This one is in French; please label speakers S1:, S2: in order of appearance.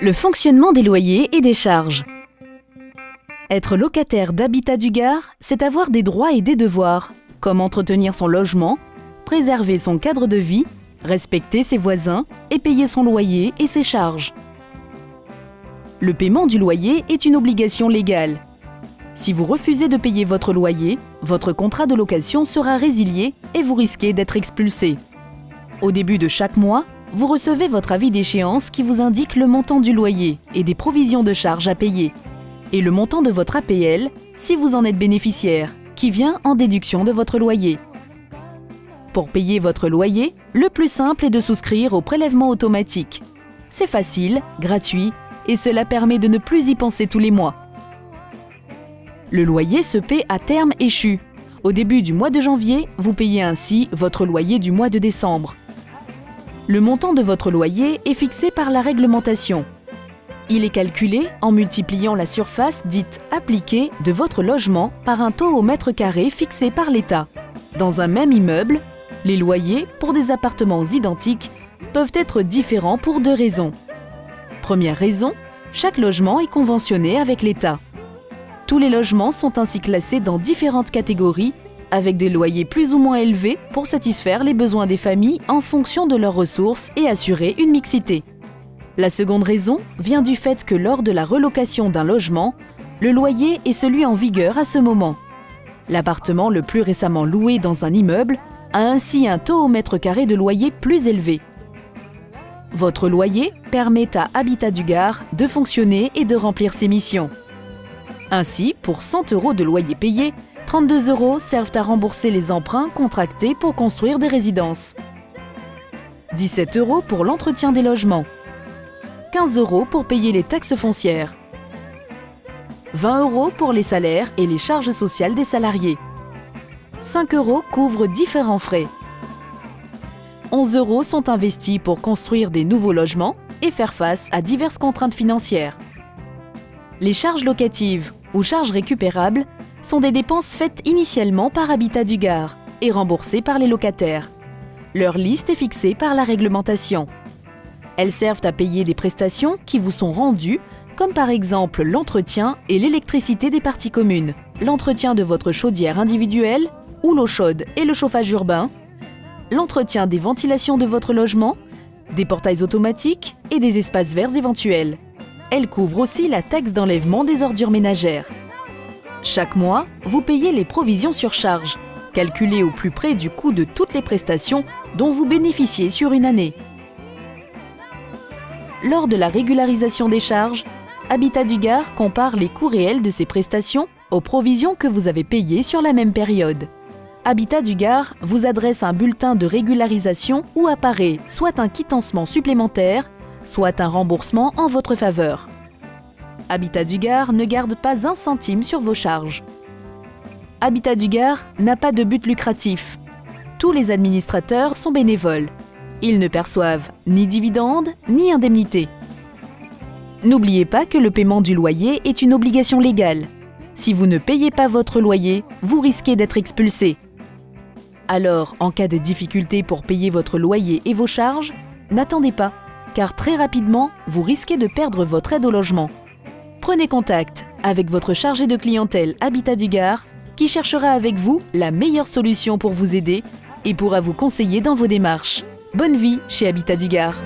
S1: Le fonctionnement des loyers et des charges. Être locataire d'Habitat du Gard, c'est avoir des droits et des devoirs, comme entretenir son logement, préserver son cadre de vie, respecter ses voisins et payer son loyer et ses charges. Le paiement du loyer est une obligation légale. Si vous refusez de payer votre loyer, votre contrat de location sera résilié et vous risquez d'être expulsé. Au début de chaque mois, vous recevez votre avis d'échéance qui vous indique le montant du loyer et des provisions de charges à payer, et le montant de votre APL si vous en êtes bénéficiaire, qui vient en déduction de votre loyer. Pour payer votre loyer, le plus simple est de souscrire au prélèvement automatique. C'est facile, gratuit, et cela permet de ne plus y penser tous les mois. Le loyer se paie à terme échu. Au début du mois de janvier, vous payez ainsi votre loyer du mois de décembre. Le montant de votre loyer est fixé par la réglementation. Il est calculé en multipliant la surface dite appliquée de votre logement par un taux au mètre carré fixé par l'État. Dans un même immeuble, les loyers pour des appartements identiques peuvent être différents pour deux raisons. Première raison, chaque logement est conventionné avec l'État. Tous les logements sont ainsi classés dans différentes catégories avec des loyers plus ou moins élevés pour satisfaire les besoins des familles en fonction de leurs ressources et assurer une mixité. La seconde raison vient du fait que lors de la relocation d'un logement, le loyer est celui en vigueur à ce moment. L'appartement le plus récemment loué dans un immeuble a ainsi un taux au mètre carré de loyer plus élevé. Votre loyer permet à Habitat du Gard de fonctionner et de remplir ses missions. Ainsi, pour 100 € de loyer payé, 32 € servent à rembourser les emprunts contractés pour construire des résidences. 17 € pour l'entretien des logements. 15 € pour payer les taxes foncières. 20 € pour les salaires et les charges sociales des salariés. 5 € couvrent différents frais. 11 € sont investis pour construire des nouveaux logements et faire face à diverses contraintes financières. Les charges locatives ou charges récupérables sont des dépenses faites initialement par Habitat du Gard et remboursées par les locataires. Leur liste est fixée par la réglementation. Elles servent à payer des prestations qui vous sont rendues, comme par exemple l'entretien et l'électricité des parties communes, l'entretien de votre chaudière individuelle ou l'eau chaude et le chauffage urbain, l'entretien des ventilations de votre logement, des portails automatiques et des espaces verts éventuels. Elle couvre aussi la taxe d'enlèvement des ordures ménagères. Chaque mois, vous payez les provisions sur charge, calculées au plus près du coût de toutes les prestations dont vous bénéficiez sur une année. Lors de la régularisation des charges, Habitat du Gard compare les coûts réels de ces prestations aux provisions que vous avez payées sur la même période. Habitat du Gard vous adresse un bulletin de régularisation où apparaît soit un quittancement supplémentaire, soit un remboursement en votre faveur. Habitat du Gard ne garde pas un centime sur vos charges. Habitat du Gard n'a pas de but lucratif. Tous les administrateurs sont bénévoles. Ils ne perçoivent ni dividendes ni indemnités. N'oubliez pas que le paiement du loyer est une obligation légale. Si vous ne payez pas votre loyer, vous risquez d'être expulsé. Alors, en cas de difficulté pour payer votre loyer et vos charges, n'attendez pas, car très rapidement, vous risquez de perdre votre aide au logement. Prenez contact avec votre chargé de clientèle Habitat du Gard qui cherchera avec vous la meilleure solution pour vous aider et pourra vous conseiller dans vos démarches. Bonne vie chez Habitat du Gard.